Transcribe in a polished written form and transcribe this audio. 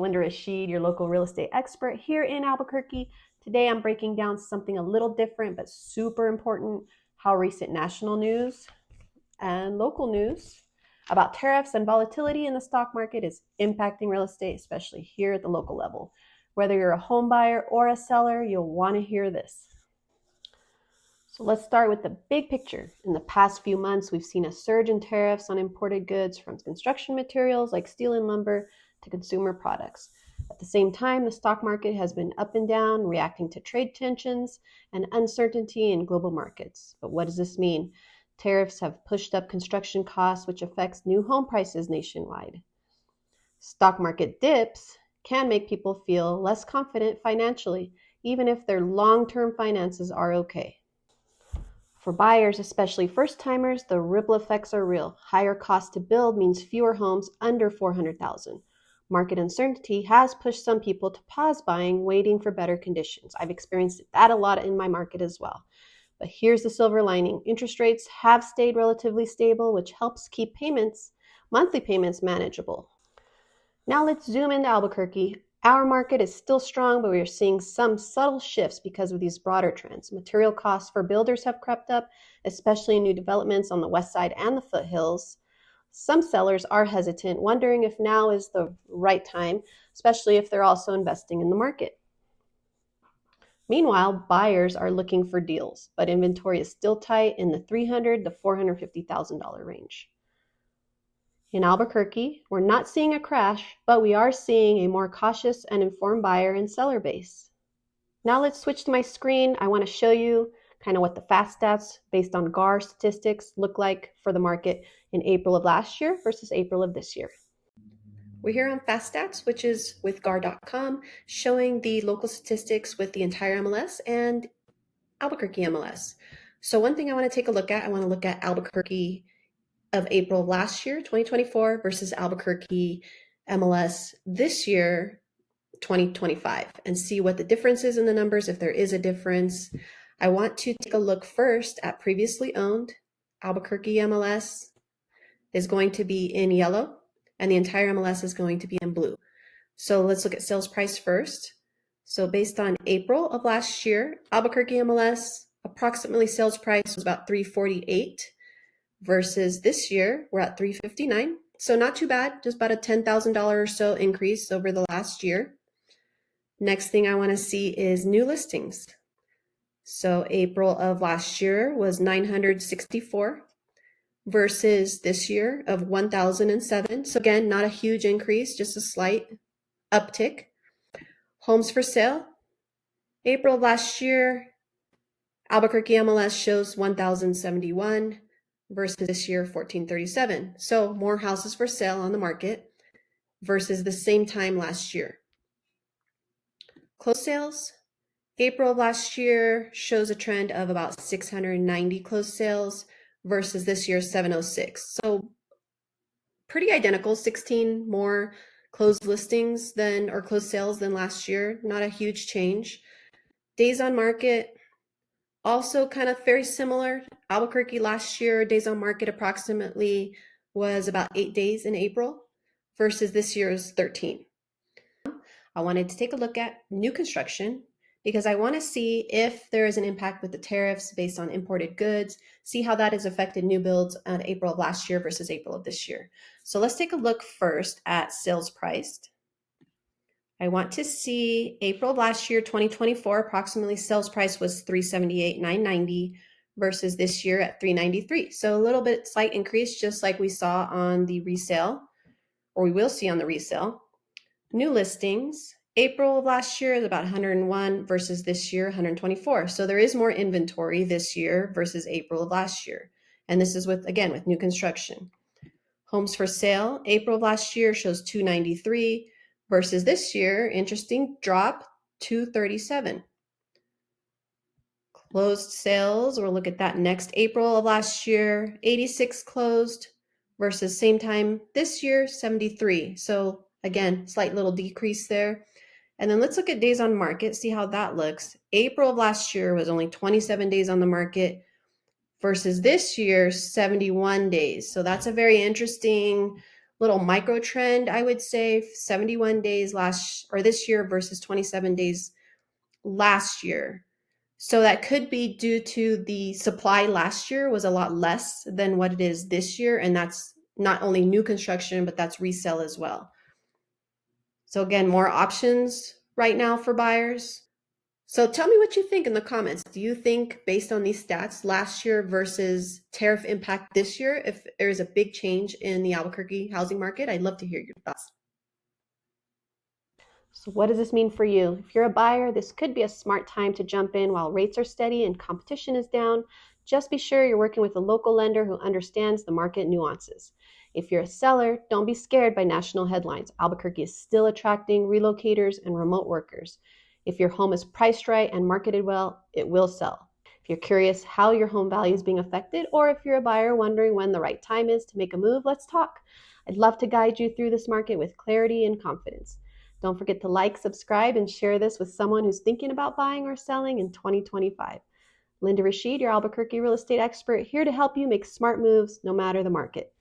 Linda Rashid, your local real estate expert here in Albuquerque. Today I'm breaking down something a little different but super important, how recent national news and local news about tariffs and volatility in the stock market is impacting real estate, especially here at the local level. Whether you're a home buyer or a seller, you'll want to hear this. So let's start with the big picture. In the past few months, we've seen a surge in tariffs on imported goods from construction materials like steel and lumber to consumer products. At the same time, the stock market has been up and down, reacting to trade tensions and uncertainty in global markets. But what does this mean? Tariffs have pushed up construction costs, which affects new home prices nationwide. Stock market dips can make people feel less confident financially, even if their long-term finances are okay. For buyers, especially first-timers, the ripple effects are real. Higher cost to build means fewer homes under $400,000. Market uncertainty has pushed some people to pause buying, waiting for better conditions. I've experienced that a lot in my market as well. But here's the silver lining. Interest rates have stayed relatively stable, which helps keep monthly payments manageable. Now let's zoom into Albuquerque. Our market is still strong, but we are seeing some subtle shifts because of these broader trends. Material costs for builders have crept up, especially in new developments on the west side and the foothills. Some sellers are hesitant, wondering if now is the right time, especially if they're also investing in the market. Meanwhile, buyers are looking for deals, but inventory is still tight in the $300,000 to $450,000 range. In Albuquerque, we're not seeing a crash, but we are seeing a more cautious and informed buyer and seller base. Now let's switch to my screen. I want to show you kind of what the fast stats based on GAR statistics look like for the market in April of last year versus April of this year. We're here on Fast Stats, which is with GAR.com, showing the local statistics with the entire MLS and Albuquerque MLS. So one thing I want to take a look at, I want to look at Albuquerque of April of last year, 2024, versus Albuquerque MLS this year, 2025, and see what the difference is in the numbers, if there is a difference. I want to take a look first at previously owned. Albuquerque MLS is going to be in yellow, and the entire MLS is going to be in blue. So let's look at sales price first. So based on April of last year, Albuquerque MLS, approximately sales price was about $348. Versus this year, we're at $359. So not too bad, just about a $10,000 or so increase over the last year. Next thing I want to see is new listings. So April of last year was 964 versus this year of 1,007. So again, not a huge increase, just a slight uptick. Homes for sale. April of last year, Albuquerque MLS shows 1,071. Versus this year, 1,437. So more houses for sale on the market versus the same time last year. Closed sales. April of last year shows a trend of about 690 closed sales versus this year's 706. So pretty identical, 16 more closed listings or closed sales than last year. Not a huge change. Days on market. Also kind of very similar. Albuquerque last year, days on market approximately was about 8 days in April versus this year's 13. I wanted to take a look at new construction because I want to see if there is an impact with the tariffs based on imported goods, see how that has affected new builds in April of last year versus April of this year. So let's take a look first at sales price. I want to see April of last year, 2024, approximately sales price was $378,990 versus this year at $393. So a little bit slight increase, just like we saw on the resale, or we will see on the resale. New listings, April of last year is about 101 versus this year, 124. So there is more inventory this year versus April of last year. And this is with new construction. Homes for sale, April of last year shows 293. Versus this year, interesting drop, 237. Closed sales, we'll look at that next. April of last year, 86 closed versus same time this year, 73. So again, slight little decrease there. And then let's look at days on market, see how that looks. April of last year was only 27 days on the market versus this year, 71 days. So that's a very interesting little micro trend, I would say 71 days this year versus 27 days last year. So that could be due to the supply last year was a lot less than what it is this year. And that's not only new construction, but that's resale as well. So again, more options right now for buyers. So tell me what you think in the comments. Do you think, based on these stats, last year versus tariff impact this year, if there's a big change in the Albuquerque housing market? I'd love to hear your thoughts. So what does this mean for you? If you're a buyer, this could be a smart time to jump in while rates are steady and competition is down. Just be sure you're working with a local lender who understands the market nuances. If you're a seller, don't be scared by national headlines. Albuquerque is still attracting relocators and remote workers. If your home is priced right and marketed well, it will sell. If you're curious how your home value is being affected, or if you're a buyer wondering when the right time is to make a move, let's talk. I'd love to guide you through this market with clarity and confidence. Don't forget to like, subscribe, and share this with someone who's thinking about buying or selling in 2025. Linda Rashid, your Albuquerque real estate expert, here to help you make smart moves no matter the market.